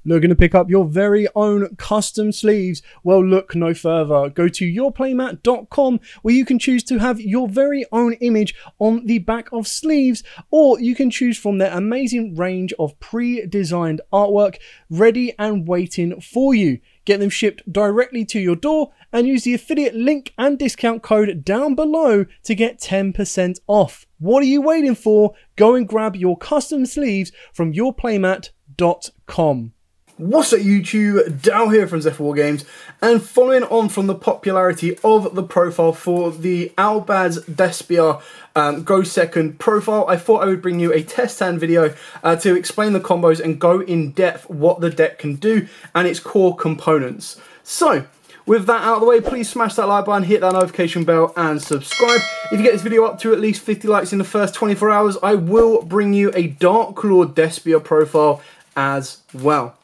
Looking to pick up your very own custom sleeves? Well, look no further. Go to yourplaymat.com where you can choose to have your very own image on the back of sleeves, or you can choose from their amazing range of pre-designed artwork ready and waiting for you. Get them shipped directly to your door and use the affiliate link and discount code down below to get 10% off. What are you waiting for? Go and grab your custom sleeves from yourplaymat.com. What's up YouTube, Dal here from Zephyr War Games, and following on from the popularity of the profile for the Albaz Despia Go Second profile, I thought I would bring you a test hand video to explain the combos and go in depth what the deck can do and its core components. So, with that out of the way, please smash that like button, hit that notification bell and subscribe. If you get this video up to at least 50 likes in the first 24 hours, I will bring you a Dark Lord Despia profile as well.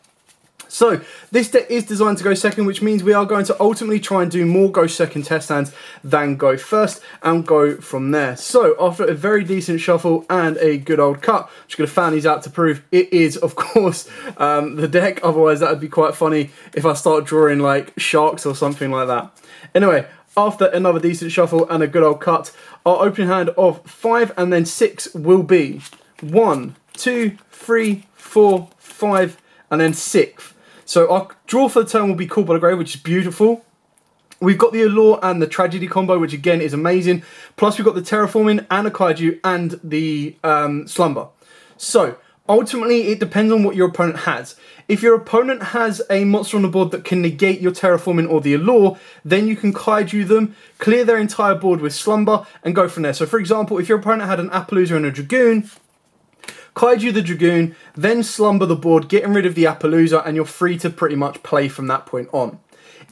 So, this deck is designed to go second, which means we are going to ultimately try and do more go second test hands than go first, and go from there. So, after a very decent shuffle and a good old cut, I'm just going to fan these out to prove it is, of course, the deck. Otherwise, that would be quite funny if I start drawing, like, sharks or something like that. Anyway, after another decent shuffle and a good old cut, our opening hand of 5 and then 6 will be 1, 2, 3, 4, 5, and then 6th. So our draw for the turn will be Called by the Grave, which is beautiful. We've got the Allure and the Tragedy combo, which again is amazing. Plus we've got the Terraforming and a Kaiju and the Slumber. So ultimately it depends on what your opponent has. If your opponent has a monster on the board that can negate your Terraforming or the Allure, then you can Kaiju them, clear their entire board with Slumber and go from there. So for example, if your opponent had an Appaloosa and a Dragoon, Kaiju the Dragoon, then Slumber the board, getting rid of the Appaloosa, and you're free to pretty much play from that point on.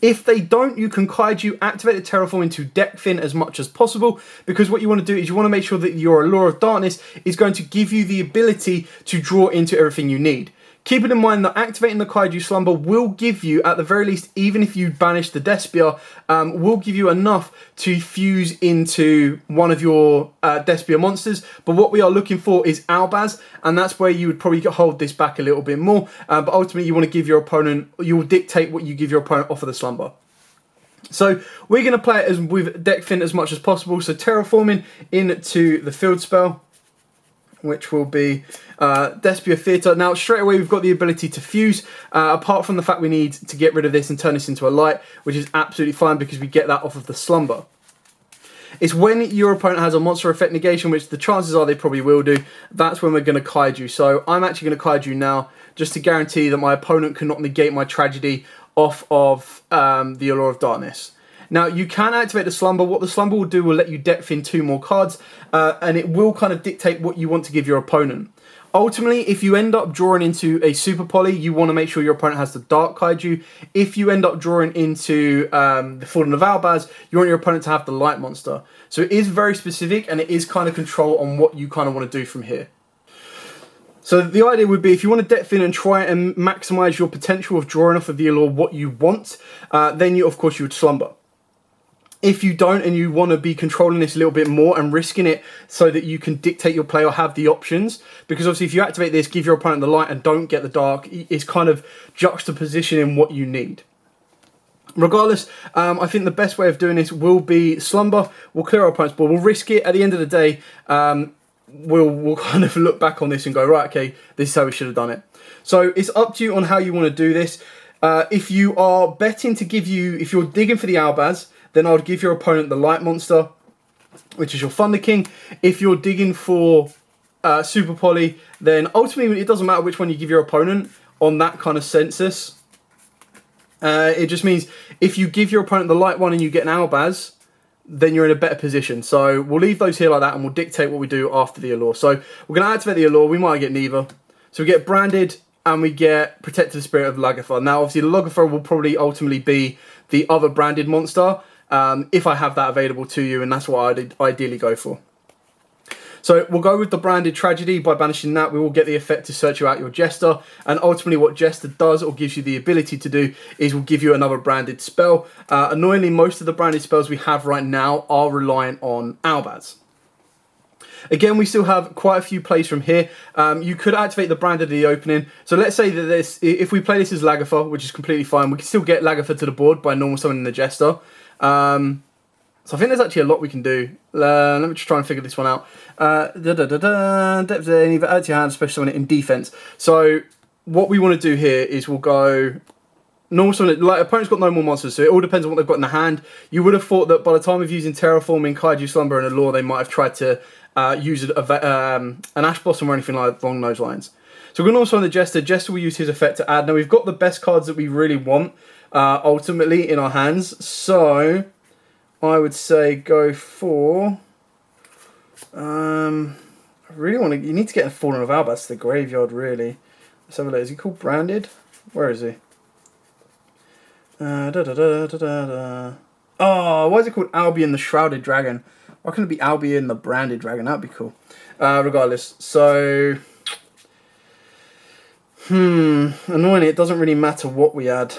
If they don't, you can Kaiju, activate the Terraform into deck thin as much as possible, because what you want to do is you want to make sure that your Allure of Darkness is going to give you the ability to draw into everything you need. Keeping in mind that activating the Kaiju Slumber will give you, at the very least, even if you banish the Despia, will give you enough to fuse into one of your Despia monsters. But what we are looking for is Albaz, and that's where you would probably hold this back a little bit more. But ultimately, you want to give your opponent, you will dictate what you give your opponent off of the Slumber. So we're going to play it as with deck thin as much as possible. So Terraforming into the field spell, which will be Despia Theatre. Now, straight away, we've got the ability to fuse, apart from the fact we need to get rid of this and turn this into a light, which is absolutely fine because we get that off of the Slumber. It's when your opponent has a monster effect negation, which the chances are they probably will do, that's when we're going to Kaiju. So I'm actually going to Kaiju now, just to guarantee that my opponent cannot negate my Tragedy off of the Allure of Darkness. Now, you can activate the Slumber. What the Slumber will do will let you deck thin 2 more cards, and it will kind of dictate what you want to give your opponent. Ultimately, if you end up drawing into a Super Poly, you want to make sure your opponent has the Dark Kaiju. If you end up drawing into the Fallen of Albaz, you want your opponent to have the Light Monster. So it is very specific, and it is kind of control on what you kind of want to do from here. So the idea would be, if you want to deck thin and try and maximize your potential of drawing off of the Allure what you want, then you, of course, you would Slumber. If you don't and you want to be controlling this a little bit more and risking it so that you can dictate your play or have the options, because obviously if you activate this, give your opponent the light and don't get the dark, it's kind of juxtapositioning what you need. Regardless, I think the best way of doing this will be Slumber. We'll clear our opponent's board, we'll risk it. At the end of the day, we'll kind of look back on this and go, right, okay, this is how we should have done it. So it's up to you on how you want to do this. If you are betting to give you, if you're digging for the Albaz, then I would give your opponent the Light Monster, which is your Thunder King. If you're digging for Super Poly, then ultimately it doesn't matter which one you give your opponent on that kind of census. It just means if you give your opponent the light one and you get an Albaz, then you're in a better position. So we'll leave those here like that and we'll dictate what we do after the Allure. So we're going to activate the Allure. We might get neither. So we get Branded and we get Protected the Spirit of Lagertha. Now obviously the Lagertha will probably ultimately be the other branded monster, if I have that available to you, and that's what I'd ideally go for. So we'll go with the Branded Tragedy. By banishing that, we will get the effect to search you out your Jester, and ultimately what Jester does, or gives you the ability to do, is will give you another branded spell. Annoyingly, most of the branded spells we have right now are reliant on Albaz. Again, we still have quite a few plays from here. You could activate the Branded at the opening. So let's say that if we play this as Lagertha, which is completely fine, we can still get Lagertha to the board by normal summoning the Jester. So I think there's actually a lot we can do. Let me just try and figure this one out. Depth either add to your hand, especially when it in defense. So what we want to do here is we'll go normal summon. Like opponent's got no more monsters, so it all depends on what they've got in the hand. You would have thought that by the time of using Terraforming, Kaiju Slumber, and Allure, they might have tried to use an Ash Blossom or anything like along those lines. So we're going to also on the Jester. Jester will use his effect to add. Now we've got the best cards that we really want ultimately in our hands. So I would say go for. I really want to. You need to get a Fallen of Albaz to the graveyard. Really. Let's have a look. Is he called Branded? Where is he? Oh, why is it called Albion the Shrouded Dragon? Why couldn't it be Albion the Branded Dragon? That'd be cool. Regardless, so annoying. It doesn't really matter what we add.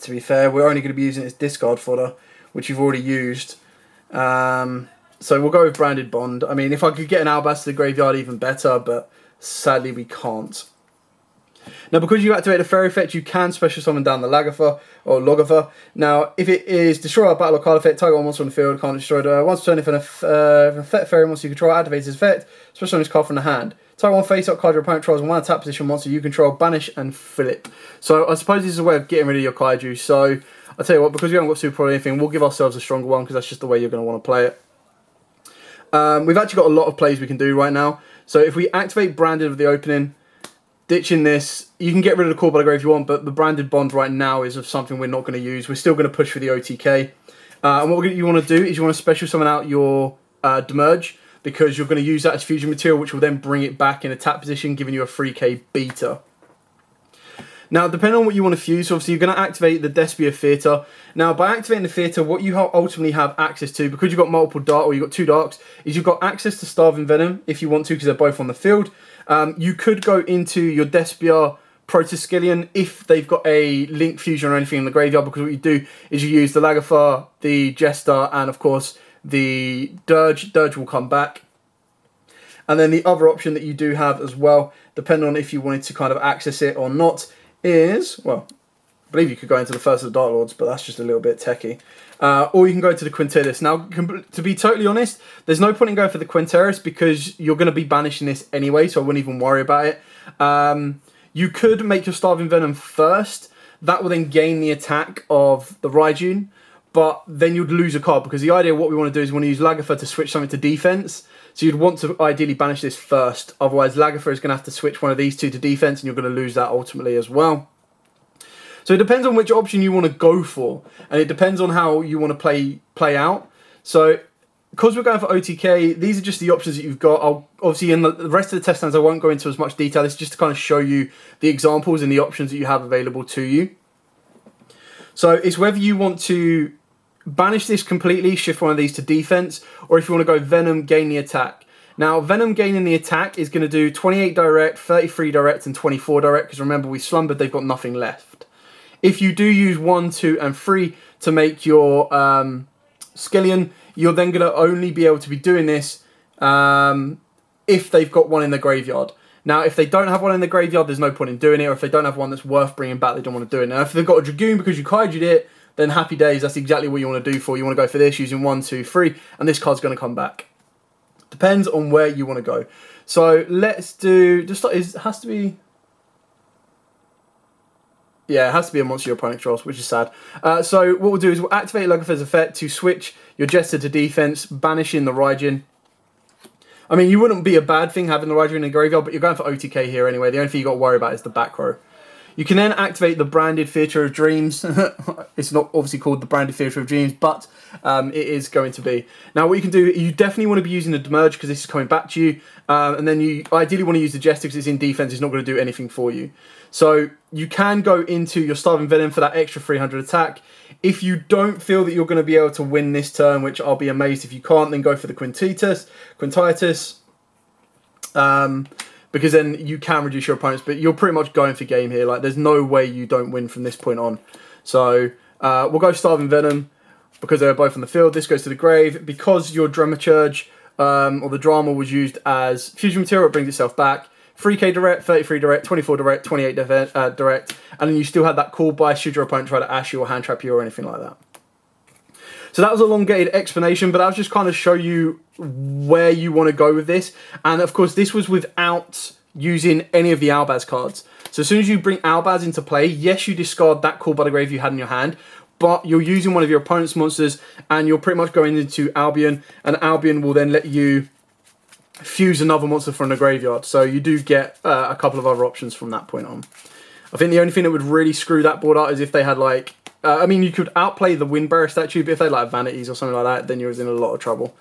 To be fair, we're only going to be using its discard fodder, which you've already used. So we'll go with Branded Bond. I mean, if I could get an Albaz to the graveyard, even better, but sadly we can't. Now, because you activate a fairy effect, you can special summon down the Lagertha or Lagertha. Now, if it is destroy a battle or card effect, target one monster on the field, can't destroy it. Once per turn, if an effect fairy monster you control activates its effect, special summon this card from the hand. Target one face-up card your opponent controls and one attack position monster you control, banish and flip. So I suppose this is a way of getting rid of your Kaiju. So I'll tell you what, because we haven't got super or anything, we'll give ourselves a stronger one because that's just the way you're going to want to play it. We've actually got a lot of plays we can do right now. So if we activate Branded with the opening, ditching this, you can get rid of the Call by the Grave if you want, but the Branded Bond right now is of something we're not going to use. We're still going to push for the OTK. And what you want to do is you want to special summon out your Demerge, because you're going to use that as fusion material, which will then bring it back in attack position, giving you a 3k beta. Now, depending on what you want to fuse, obviously you're going to activate the Despia Theatre. Now, by activating the Theatre, what you ultimately have access to, because you've got multiple dark, or you've got two darks, is you've got access to Starving Venom if you want to, because they're both on the field. You could go into your Despia Protoskellion if they've got a Link Fusion or anything in the graveyard, because what you do is you use the Lagertha, the Jester, and of course the Dirge. Dirge will come back. And then the other option that you do have as well, depending on if you wanted to kind of access it or not, is, well, I believe you could go into the First of the Dark Lords, but that's just a little bit techie. Or you can go to the Quinteris. Now, to be totally honest, there's no point in going for the Quinteris because you're going to be banishing this anyway, so I wouldn't even worry about it. You could make your Starving Venom first. That will then gain the attack of the Raijun, but then you'd lose a card, because the idea of what we want to do is we want to use Lagertha to switch something to defense. So you'd want to ideally banish this first. Otherwise, Lagertha is going to have to switch one of these two to defense, and you're going to lose that ultimately as well. So it depends on which option you want to go for, and it depends on how you want to play out. So because we're going for OTK, these are just the options that you've got. Obviously, in the rest of the test stands, I won't go into as much detail. It's just to kind of show you the examples and the options that you have available to you. So it's whether you want to banish this completely, shift one of these to defense, or if you want to go Venom, gain the attack. Now, Venom gaining the attack is going to do 28 direct, 33 direct, and 24 direct, because remember, we slumbered, they've got nothing left. If you do use 1, 2, and 3 to make your Skillion, you're then going to only be able to be doing this if they've got one in the graveyard. Now, if they don't have one in the graveyard, there's no point in doing it, or if they don't have one that's worth bringing back, they don't want to do it. Now, if they've got a Dragoon because you Kaiju'd it, then happy days, that's exactly what you want to do for. You want to go for this using 1, 2, 3, and this card's going to come back. Depends on where you want to go. So let's do, it has to be, yeah, it has to be a monster your opponent controls, which is sad. So what we'll do is we'll activate Lagertha's effect to switch your Jester to defense, banishing the Raijin. I mean, you wouldn't be a bad thing having the Raijin in the graveyard, but you're going for OTK here anyway. The only thing you got to worry about is the back row. You can then activate the Branded Theatre of Dreams. It's not obviously called the Branded Theatre of Dreams, but it is going to be. Now, what you can do, you definitely want to be using the Demerge because this is coming back to you. And then you ideally want to use the Jester because it's in defense. It's not going to do anything for you. So you can go into your Starving Venom for that extra 300 attack. If you don't feel that you're going to be able to win this turn, which I'll be amazed if you can't, then go for the Quintitus. Because then you can reduce your opponents, but you're pretty much going for game here. Like, there's no way you don't win from this point on. So we'll go Starving Venom because they're both on the field. This goes to the grave. Because your Dramaturge or the drama was used as fusion material. It brings itself back. 3k direct, 33 direct, 24 direct, 28 direct, and then you still had that cool buy should your opponent try to ash you or hand trap you or anything like that. So that was a elongated explanation, but that was just kind of show you where you want to go with this. And of course, this was without using any of the Albaz cards. So as soon as you bring Albaz into play, yes, you discard that cool by the grave you had in your hand, but you're using one of your opponent's monsters and you're pretty much going into Albion, and Albion will then let you fuse another monster from the graveyard. So you do get a couple of other options from that point on. I think the only thing that would really screw that board out is if they had like, I mean, you could outplay the Windbearer statue, but if they had like Vanities or something like that, then you're in a lot of trouble.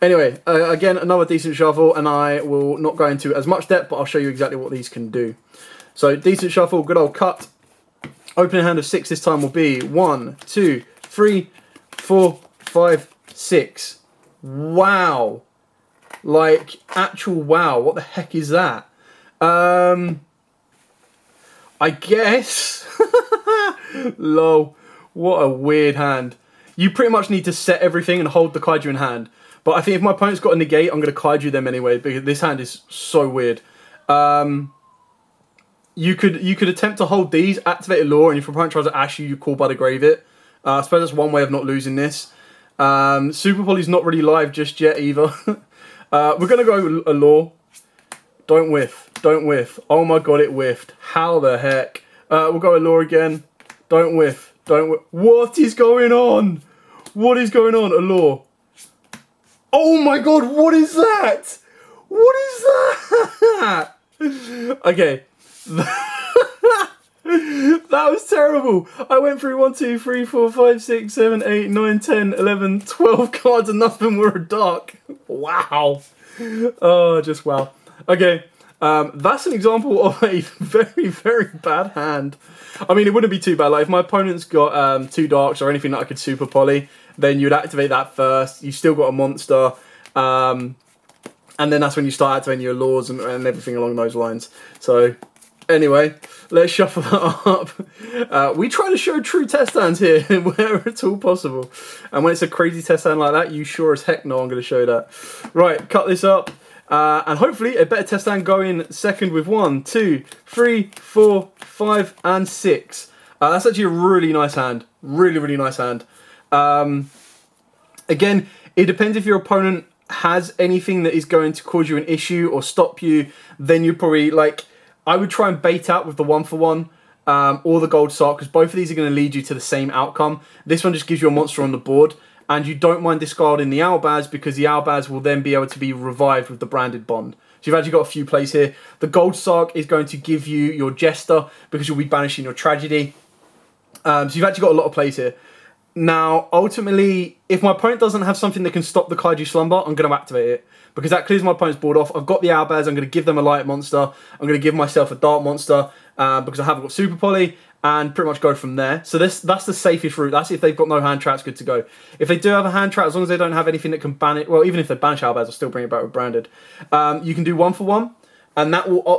Anyway, again, another decent shuffle, and I will not go into as much depth, but I'll show you exactly what these can do. So decent shuffle, good old cut. Opening hand of 6 this time will be 1, 2, 3, 4, 5, 6. Wow. Like, actual wow. What the heck is that? I guess. Lol. What a weird hand. You pretty much need to set everything and hold the kaiju in hand. But I think if my opponent's got a negate, I'm going to kaiju them anyway, because this hand is so weird. You could attempt to hold these, activate a lure, and if your opponent tries to ash you, you call by the grave it. I suppose that's one way of not losing this. Super Poly's not really live just yet either. We're going to go a lure. Don't whiff. Don't whiff. Oh my god, it whiffed. How the heck? We'll go a lure again. Don't whiff. Don't whiff. What is going on? What is going on? A lure. Oh my god, what is that? What is that? Okay. That was terrible. I went through 1, 2, 3, 4, 5, 6, 7, 8, 9, 10, 11, 12 cards and none of them were a dark. Wow. Oh, just wow. Okay. That's an example of a very, very bad hand. I mean, it wouldn't be too bad. Like, if my opponent's got 2 darks or anything that I could super poly, then you'd activate that first. You still got a monster. And then that's when you start activating your lures and everything along those lines. So, anyway, let's shuffle that up. We try to show true test hands here where it's all possible. And when it's a crazy test hand like that, you sure as heck know I'm going to show that. Right, cut this up. And hopefully a better test hand going second with 1, 2, 3, 4, 5, and 6. That's actually a really nice hand. Really, really nice hand. Again, it depends if your opponent has anything that is going to cause you an issue or stop you. Then you probably, like, I would try and bait out with the 1-for-1 or the Gold Sark, because both of these are going to lead you to the same outcome. This one just gives you a monster on the board, and you don't mind discarding the Albaz, because the Albaz will then be able to be revived with the branded bond. So you've actually got a few plays here. The Gold Sark is going to give you your Jester, because you'll be banishing your Tragedy. So you've actually got a lot of plays here. Now, ultimately, if my opponent doesn't have something that can stop the Kaiju Slumber, I'm going to activate it, because that clears my opponent's board off. I've got the Albaz, I'm going to give them a light monster. I'm going to give myself a dark monster, because I haven't got Super Poly, and pretty much go from there. So that's the safest route. That's if they've got no hand traps, good to go. If they do have a hand trap, as long as they don't have anything that can ban it, well, even if they banish Albaz, I'll still bring it back with branded. You can do 1-for-1, and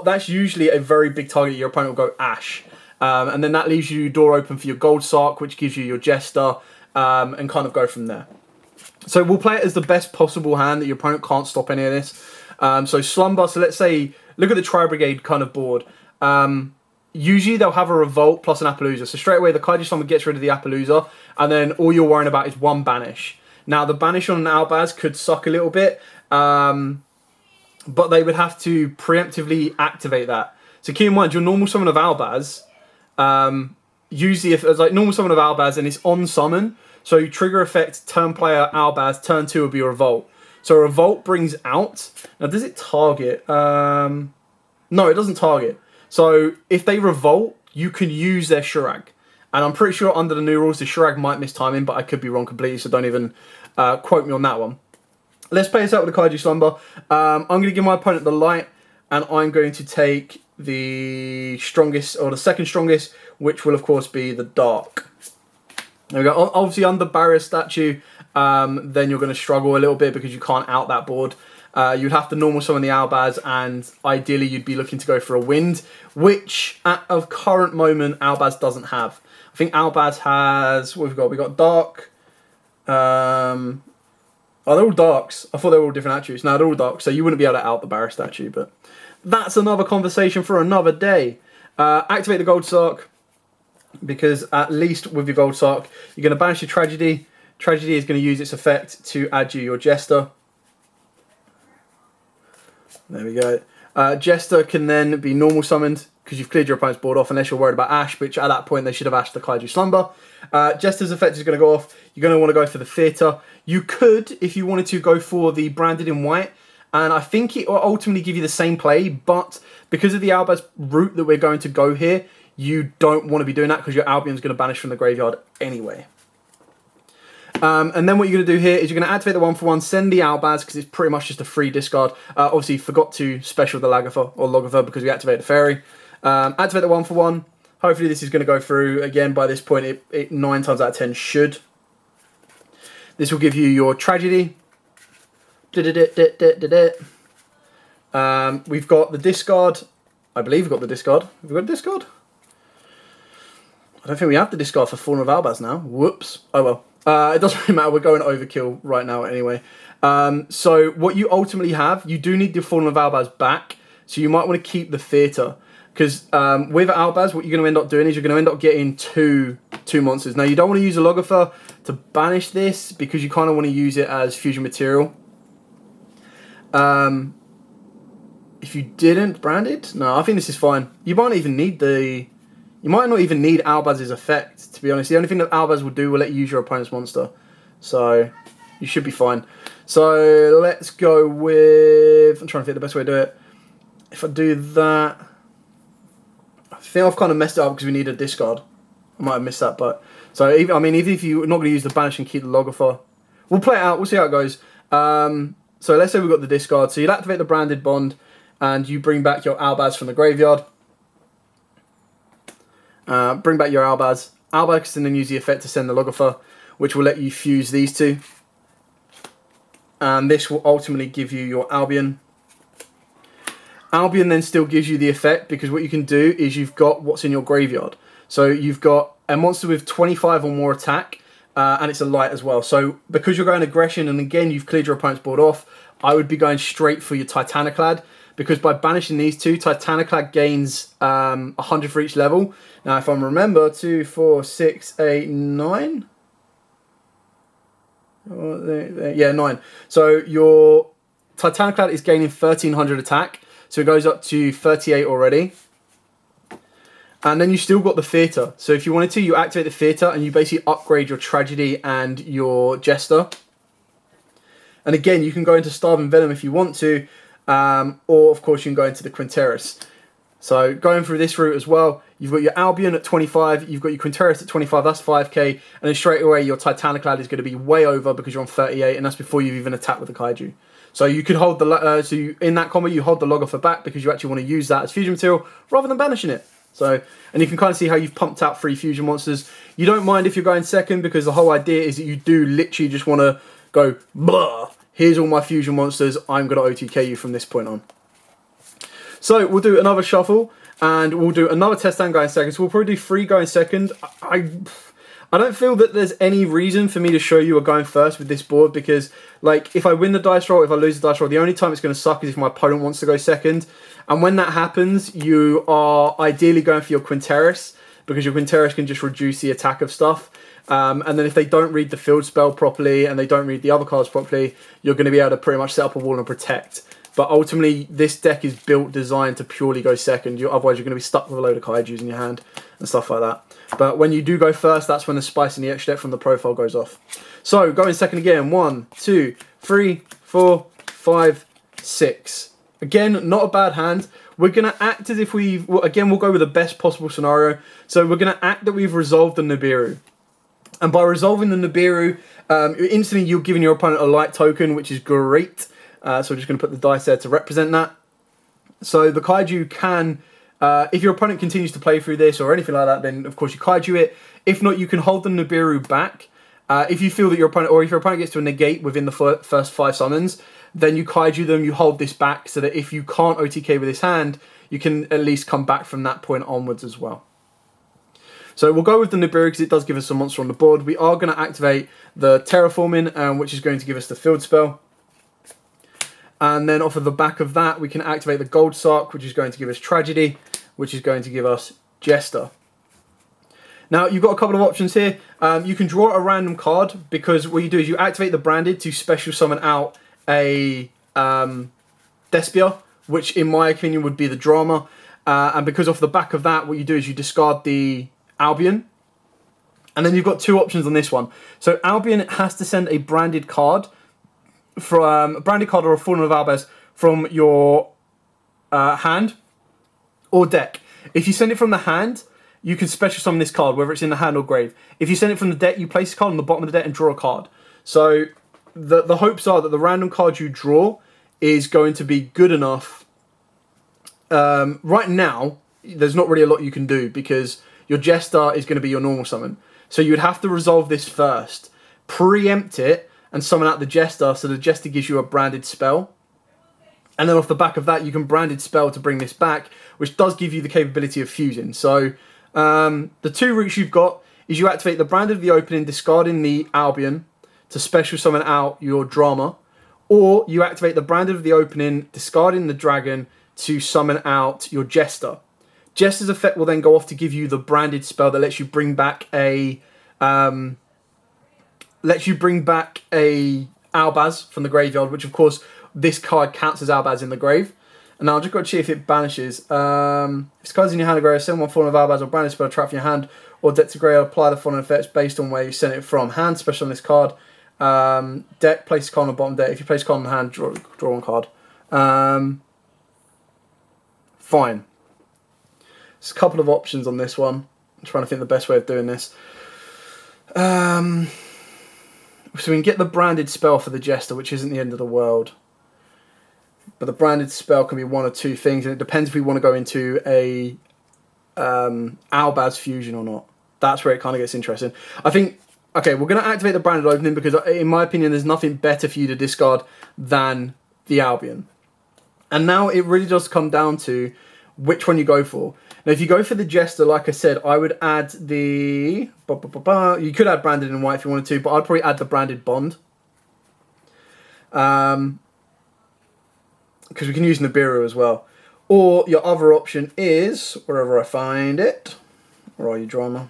that's usually a very big target. Your opponent will go Ash. And then that leaves you door open for your Gold Sark, which gives you your Jester, and kind of go from there. So we'll play it as the best possible hand that your opponent can't stop any of this. So Slumber, so let's say, look at the Tri-Brigade kind of board. Usually they'll have a Revolt plus an Appaloosa. So straight away the Kaiju Slumber gets rid of the Appaloosa, and then all you're worrying about is 1 banish. Now the banish on an Albaz could suck a little bit, but they would have to preemptively activate that. So keep in mind, your normal summon of Albaz, usually if it's like normal summon of Albaz and it's on summon, so trigger effect, turn player Albaz, turn 2 will be a Revolt. So a Revolt brings out, now does it target? No, it doesn't target. So if they Revolt, you can use their Shurag. And I'm pretty sure under the new rules, the Shurag might miss timing, but I could be wrong completely, so don't even quote me on that one. Let's play this out with the Kaiju Slumber. I'm going to give my opponent the light, and I'm going to take the strongest, or the second strongest, which will of course be the dark. There we go. Obviously under Barrier Statue, then you're going to struggle a little bit because you can't out that board. You'd have to normal summon the Albaz, and ideally you'd be looking to go for a Wind, which at a current moment Albaz doesn't have. I think Albaz has, what have we got? We've got Dark. Oh, they're all darks. I thought they were all different attributes. No, they're all darks, so you wouldn't be able to out the Barra statue, but that's another conversation for another day. Activate the Gold Sark, because at least with your Gold Sark, you're going to banish your Tragedy. Tragedy is going to use its effect to add you your Jester. There we go. Jester can then be normal summoned, because you've cleared your opponent's board off, unless you're worried about Ash, which at that point they should have Ashed the Kaiju Slumber. Jester's effect is going to go off. You're going to want to go for the Theatre. You could, if you wanted to, go for the Branded in White, and I think it will ultimately give you the same play, but because of the Albaz route that we're going to go here, you don't want to be doing that because your Albion's going to banish from the graveyard anyway. And then what you're going to do here is you're going to activate the 1/1, send the Albaz, because it's pretty much just a free discard. Obviously, forgot to special the Lagotha or Logotha because we activated the Fairy. Activate the 1/1. Hopefully this is going to go through. Again, by this point, it 9 times out of 10 should. This will give you your Tragedy. We've got the discard. I believe we've got the discard. Have we got a discard? I don't think we have the discard for Fallen of Albaz now. Whoops. Oh well. It doesn't really matter. We're going overkill right now anyway. So what you ultimately have, you do need the Fallen of Albaz back. So you might want to keep the Theatre. Because with Albaz, what you're going to end up doing is you're going to end up getting two monsters. Now, you don't want to use a Logotha to banish this because you kind of want to use it as fusion material. If you didn't brand it, no, I think this is fine. You might not even need Albaz's effect, to be honest. The only thing that Albaz will do will let you use your opponent's monster. So, you should be fine. So, let's go with... I'm trying to think the best way to do it. If I do that... I think I've kind of messed it up because we need a discard. I might have missed that, but... So, even if you're not going to use the banish and keep the Logotha, we'll play it out. We'll see how it goes. So, let's say we've got the discard. So, you'll activate the Branded Bond, and you bring back your Albaz from the graveyard. Bring back your Albaz. Albaz can then use the effect to send the Logotha, which will let you fuse these two. And this will ultimately give you your Albion. Albion then still gives you the effect, because what you can do is you've got what's in your graveyard. So you've got a monster with 25 or more attack, and it's a light as well. So because you're going aggression, and again you've cleared your opponent's board off, I would be going straight for your Titaniclad, because by banishing these two, Titaniclad gains 100 for each level. Now if I remember, 2, 4, 6, 8, 9? Yeah, 9. So your Titaniclad is gaining 1300 attack, so it goes up to 38 already. And then you still got the Theatre. So if you wanted to, you activate the Theatre and you basically upgrade your Tragedy and your Jester. And again, you can go into Starving Venom if you want to, or of course you can go into the Quinteris. So going through this route as well, you've got your Albion at 25, you've got your Quinteris at 25, that's 5k, and then straight away your Titaniclad is going to be way over because you're on 38, and that's before you've even attacked with the Kaiju. So you could hold the in that combo you hold the Logotha back because you actually want to use that as fusion material rather than banishing it. So, and you can kind of see how you've pumped out 3 fusion monsters. You don't mind if you're going second, because the whole idea is that you do literally just want to go, blah, here's all my fusion monsters, I'm going to OTK you from this point on. So we'll do another shuffle, and we'll do another test stand going second. So we'll probably do 3 going second. I don't feel that there's any reason for me to show you a going first with this board, because like if I win the dice roll, if I lose the dice roll, the only time it's going to suck is if my opponent wants to go second. And when that happens, you are ideally going for your Quinteris, because your Quinteris can just reduce the attack of stuff. And then if they don't read the field spell properly and they don't read the other cards properly, you're going to be able to pretty much set up a wall and protect. But ultimately, this deck is designed to purely go second. Otherwise, you're going to be stuck with a load of Kaijus in your hand and stuff like that. But when you do go first, that's when the spice and the extra deck from the profile goes off. So, going second again. 1, 2, 3, 4, 5, 6. Again, not a bad hand. We're going to act as if we'll go with the best possible scenario. So, we're going to act that we've resolved the Nibiru. And by resolving the Nibiru, instantly you're giving your opponent a light token, which is great. So we're just going to put the dice there to represent that. So the Kaiju can, if your opponent continues to play through this or anything like that, then of course you Kaiju it. If not, you can hold the Nibiru back. If you feel that your opponent, or if your opponent gets to a negate within the first 5 summons, then you Kaiju them, you hold this back, so that if you can't OTK with this hand, you can at least come back from that point onwards as well. So we'll go with the Nibiru because it does give us a monster on the board. We are going to activate the Terraforming, which is going to give us the field spell. And then off of the back of that, we can activate the Gold Sark, which is going to give us Tragedy, which is going to give us Jester. Now, you've got a couple of options here. You can draw a random card, because what you do is you activate the Branded to special summon out a Despia, which in my opinion would be the Drama. And because off the back of that, what you do is you discard the Albion. And then you've got two options on this one. So Albion has to send a Branded card, from a Branded card or a Fallen of Albaz from your hand or deck. If you send it from the hand, you can special summon this card, whether it's in the hand or grave. If you send it from the deck, you place a card on the bottom of the deck and draw a card. So the hopes are that the random card you draw is going to be good enough. Right now, there's not really a lot you can do, because your Jester is going to be your normal summon. So you would have to resolve this first, preempt it, and summon out the Jester, so the Jester gives you a Branded spell. And then off the back of that, you can Branded spell to bring this back, which does give you the capability of fusing. So the two routes you've got is you activate the Branded of the opening, discarding the Albion to special summon out your Drama, or you activate the Branded of the opening, discarding the Dragon to summon out your Jester. Jester's effect will then go off to give you the Branded spell that lets you bring back a Albaz from the graveyard, which of course this card counts as Albaz in the grave. And now I've just got to see if it banishes. If this card's in your hand or grave, send one Fallen of Albaz or Branded spell trap from your hand or deck to grave, apply the following effects based on where you sent it from. Hand special on this card. Deck, place a card on the bottom deck. If you place a card on the hand, draw one card. Fine. There's a couple of options on this one. I'm trying to think the best way of doing this. So we can get the Branded spell for the Jester, which isn't the end of the world. But the Branded spell can be one or two things, and it depends if we want to go into a Albaz fusion or not. That's where it kind of gets interesting. I think, okay, we're going to activate the Branded opening, because in my opinion, there's nothing better for you to discard than the Albion. And now it really does come down to which one you go for. Now, if you go for the Jester, like I said, I would add the... You could add Branded in white if you wanted to, but I'd probably add the Branded Bond. Because we can use Nibiru as well. Or your other option is, wherever I find it... Where are you, Drama?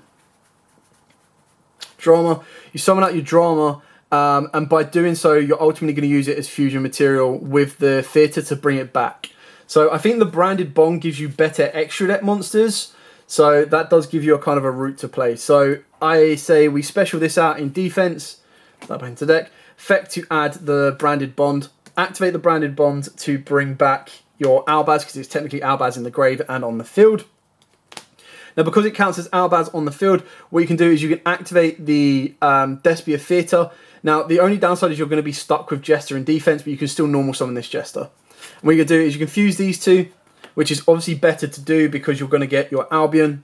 Drama. You summon out your Drama, and by doing so, you're ultimately going to use it as fusion material with the Theatre to bring it back. So I think the Branded Bond gives you better extra deck monsters. So that does give you a kind of a route to play. So I say we special this out in defense. That back into deck. Effect to add the Branded Bond. Activate the Branded Bond to bring back your Albaz, because it's technically Albaz in the grave and on the field. Now, because it counts as Albaz on the field, what you can do is you can activate the Despia Theatre. Now, the only downside is you're going to be stuck with Jester in defense, but you can still normal summon this Jester. And what you're going to do is you can fuse these two, which is obviously better to do because you're going to get your Albion.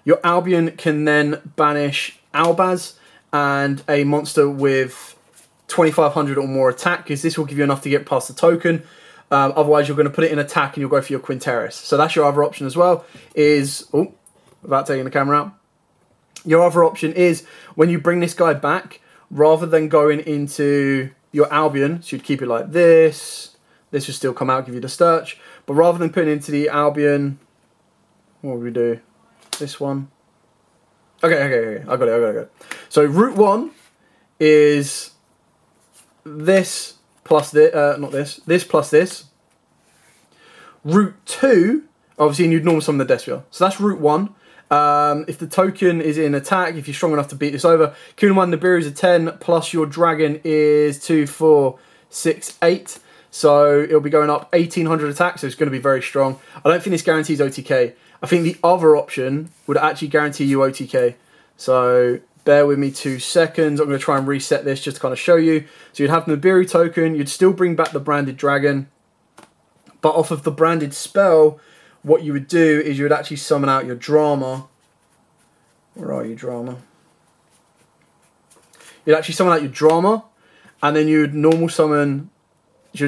Your Albion can then banish Albaz and a monster with 2,500 or more attack, because this will give you enough to get past the token. Otherwise, you're going to put it in attack and you'll go for your Quinteris. So that's your other option as well, is... Oh, without taking the camera out. Your other option is, when you bring this guy back, rather than going into your Albion, so you'd keep it like this... This will still come out, give you the Sturch. But rather than putting into the Albion, what would we do? This one. Okay. I got it. So route 1 is this plus this, not this. This plus this. Route 2, obviously, and you'd normal summon the Despia. So that's route 1. If the token is in attack, if you're strong enough to beat this over, Kunaman Nibiru is a 10, plus your Dragon is 2, 4, 6, 8. So it'll be going up 1,800 attack, so it's going to be very strong. I don't think this guarantees OTK. I think the other option would actually guarantee you OTK. So bear with me 2 seconds. I'm going to try and reset this just to kind of show you. So you'd have the Nibiru token. You'd still bring back the Branded Dragon. But off of the Branded spell, what you would do is you would actually summon out your Drama. Where are you, Drama? You'd actually summon out your Drama. And then you'd normal summon...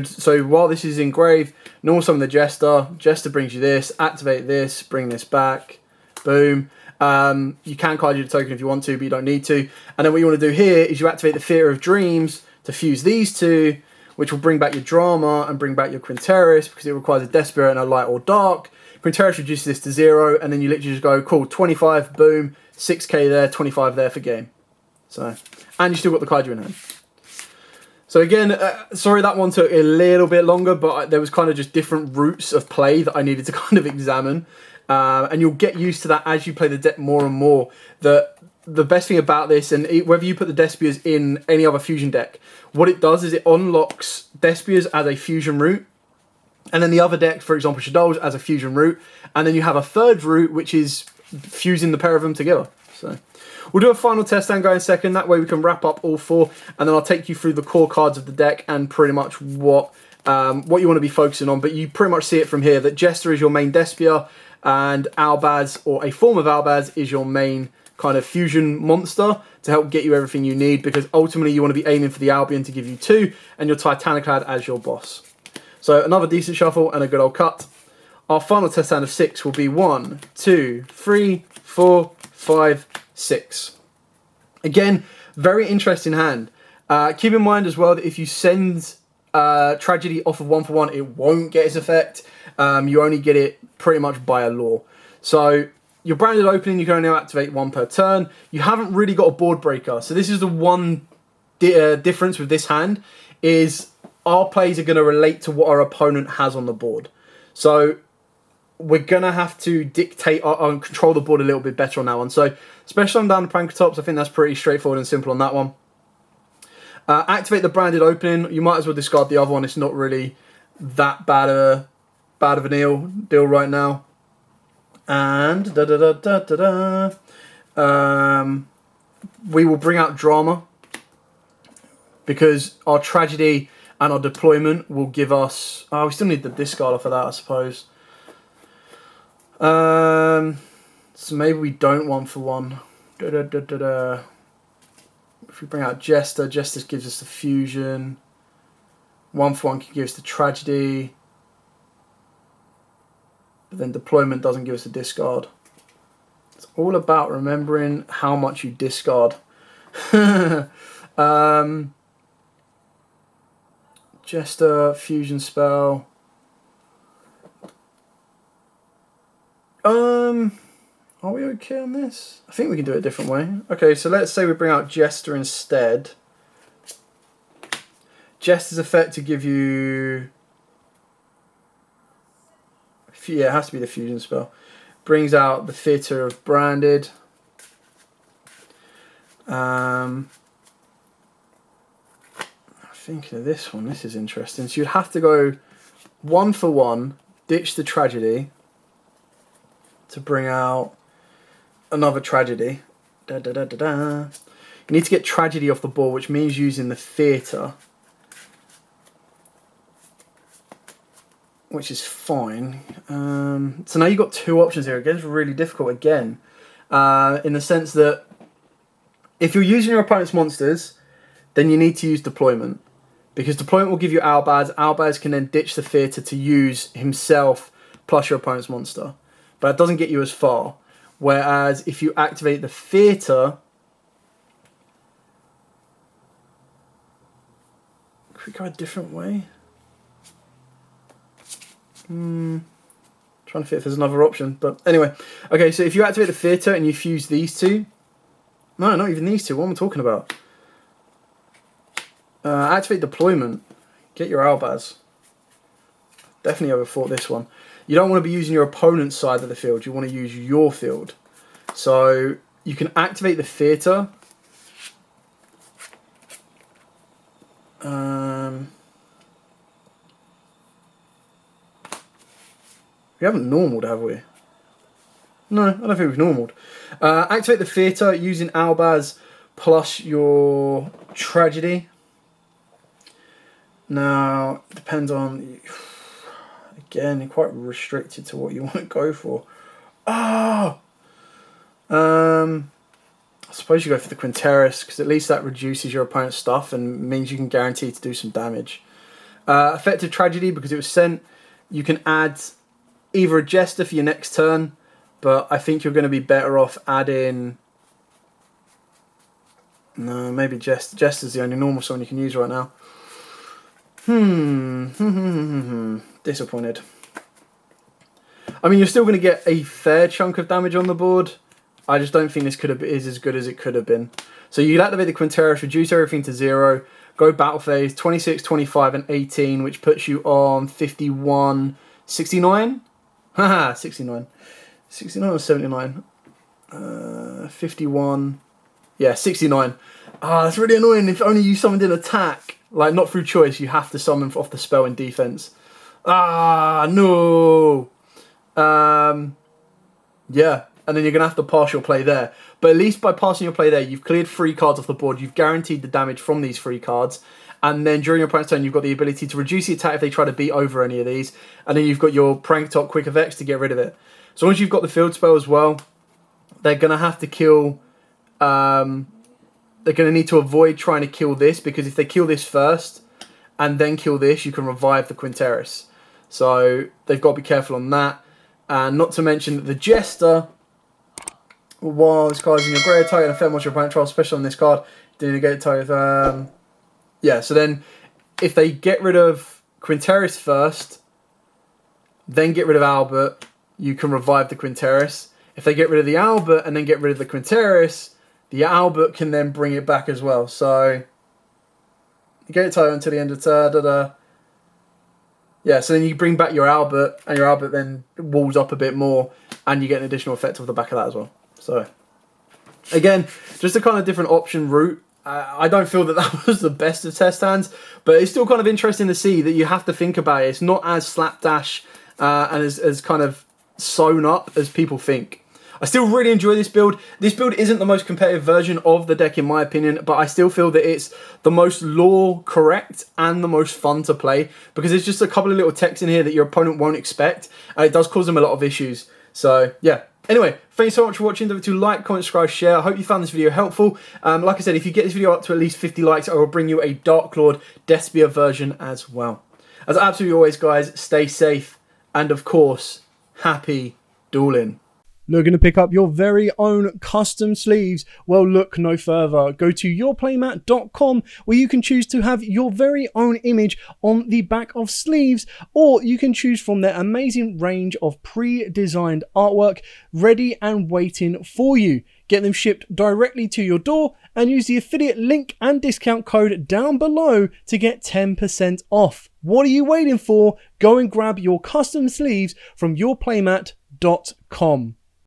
So while this is in grave, normal summon the Jester. Jester brings you this. Activate this. Bring this back. Boom. You can card your token if you want to, but you don't need to. And then what you want to do here is you activate the Theatre of Dreams to fuse these two, which will bring back your Drama and bring back your Quinteris, because it requires a Despia and a light or dark. Quinteris reduces this to 0, and then you literally just go, cool, 25, boom, 6k there, 25 there for game. So, and you still got the card you in hand. So again, sorry that one took a little bit longer, but there was kind of just different routes of play that I needed to kind of examine. And you'll get used to that as you play the deck more and more. The best thing about this, and whether you put the Despias in any other fusion deck, what it does is it unlocks Despias as a fusion route, and then the other deck, for example Shadow's, as a fusion route, and then you have a third route which is fusing the pair of them together. So we'll do a final test and go in second, that way we can wrap up all four, and then I'll take you through the core cards of the deck and pretty much what you want to be focusing on. But you pretty much see it from here, that Jester is your main Despia, and Albaz, or a form of Albaz, is your main kind of fusion monster to help get you everything you need, because ultimately you want to be aiming for the Albion to give you 2, and your Titaniclad as your boss. So another decent shuffle and a good old cut. Our final test hand of 6 will be 1, 2, 3, 4, 5, 6. Again, very interesting hand. Keep in mind as well that if you send Tragedy off of 1 for 1, it won't get its effect. You only get it pretty much by a law. So your branded opening, you can only activate 1 per turn. You haven't really got a board breaker. So this is the one difference with this hand, is our plays are going to relate to what our opponent has on the board. So we're going to have to dictate and control the board a little bit better on that one. So especially on down to Pankratops, I think that's pretty straightforward and simple on that one. Activate the branded opening. You might as well discard the other one. It's not really that bad of a deal right now. And we will bring out Drama, because our Tragedy and our Deployment will give us... Oh, we still need the discard off of that, I suppose. So maybe we don't 1 for 1. If we bring out Jester, Jester gives us the fusion. 1 for 1 can give us the Tragedy. But then Deployment doesn't give us a discard. It's all about remembering how much you discard. Jester, fusion spell. Are we okay on this? I think we can do it a different way. Okay, so let's say we bring out Jester instead. Jester's effect to give you... Yeah, it has to be the fusion spell. Brings out the Theatre of Branded. I'm thinking of this one. This is interesting. So you'd have to go 1 for 1, ditch the Tragedy to bring out another Tragedy. You need to get Tragedy off the board, which means using the Theatre, which is fine. So now you've got 2 options here. It gets really difficult again, in the sense that if you're using your opponent's monsters, then you need to use Deployment, because Deployment will give you Albaz. Albaz can then ditch the Theatre to use himself plus your opponent's monster, but it doesn't get you as far. Whereas if you activate the Theatre, could we go a different way? Trying to fit if there's another option, but anyway. Okay, so if you activate the Theatre and you fuse these 2, no, not even these 2. What am I talking about? Activate Deployment. Get your Albaz. Definitely overthought this one. You don't want to be using your opponent's side of the field. You want to use your field. So you can activate the Theatre. We haven't normaled, have we? No, I don't think we've normaled. Activate the Theatre using Albaz plus your Tragedy. Now, it depends on... Again, you're quite restricted to what you want to go for. I suppose you go for the Quinteris, because at least that reduces your opponent's stuff and means you can guarantee to do some damage. Effective Tragedy, because it was sent, you can add either a Jester for your next turn, but I think you're going to be better off adding... No, maybe Jester's the only normal summon you can use right now. Disappointed. I mean, you're still going to get a fair chunk of damage on the board. I just don't think this is as good as it could have been. So you'd activate the Quinteris, reduce everything to 0, go battle phase 26, 25, and 18, which puts you on 51, 69? Haha, 69. 69 or 79? 51. Yeah, 69. Ah, that's really annoying. If only you summoned in attack. Like, not through choice. You have to summon off the spell in defense. Ah, no. Yeah. And then you're going to have to pass your play there. But at least by passing your play there, you've cleared 3 cards off the board. You've guaranteed the damage from these 3 cards. And then during your opponent's turn, you've got the ability to reduce the attack if they try to beat over any of these. And then you've got your Prank Top Quick Effects to get rid of it. So once you've got the field spell as well, they're going to have to kill... they're going to need to avoid trying to kill this, because if they kill this first and then kill this, you can revive the Quinteris. So they've got to be careful on that. And not to mention that the Jester, while this card is in your graveyard target and effect once your opponent trials special on this card, then you get target. Yeah, so then if they get rid of Quinteris first, then get rid of Albert, you can revive the Quinteris. If they get rid of the Albert and then get rid of the Quinteris, the Albert can then bring it back as well. So you get it tied until the end of turn. Yeah, so then you bring back your Albert, and your Albert then walls up a bit more, and you get an additional effect off the back of that as well. So again, just a kind of different option route. I don't feel that that was the best of test hands, but it's still kind of interesting to see that you have to think about it. It's not as slapdash and as kind of sewn up as people think. I still really enjoy this build. This build isn't the most competitive version of the deck in my opinion, but I still feel that it's the most lore correct and the most fun to play, because there's just a couple of little techs in here that your opponent won't expect, and it does cause them a lot of issues. So yeah. Anyway, thanks so much for watching. Don't forget to like, comment, subscribe, share. I hope you found this video helpful. Like I said, if you get this video up to at least 50 likes, I will bring you a Dark Lord Despia version as well. As absolutely always, guys, stay safe, and of course, happy dueling. Looking to pick up your very own custom sleeves? Well, look no further. Go to yourplaymat.com, where you can choose to have your very own image on the back of sleeves, or you can choose from their amazing range of pre-designed artwork ready and waiting for you. Get them shipped directly to your door, and use the affiliate link and discount code down below to get 10% off. What are you waiting for? Go and grab your custom sleeves from yourplaymat.com.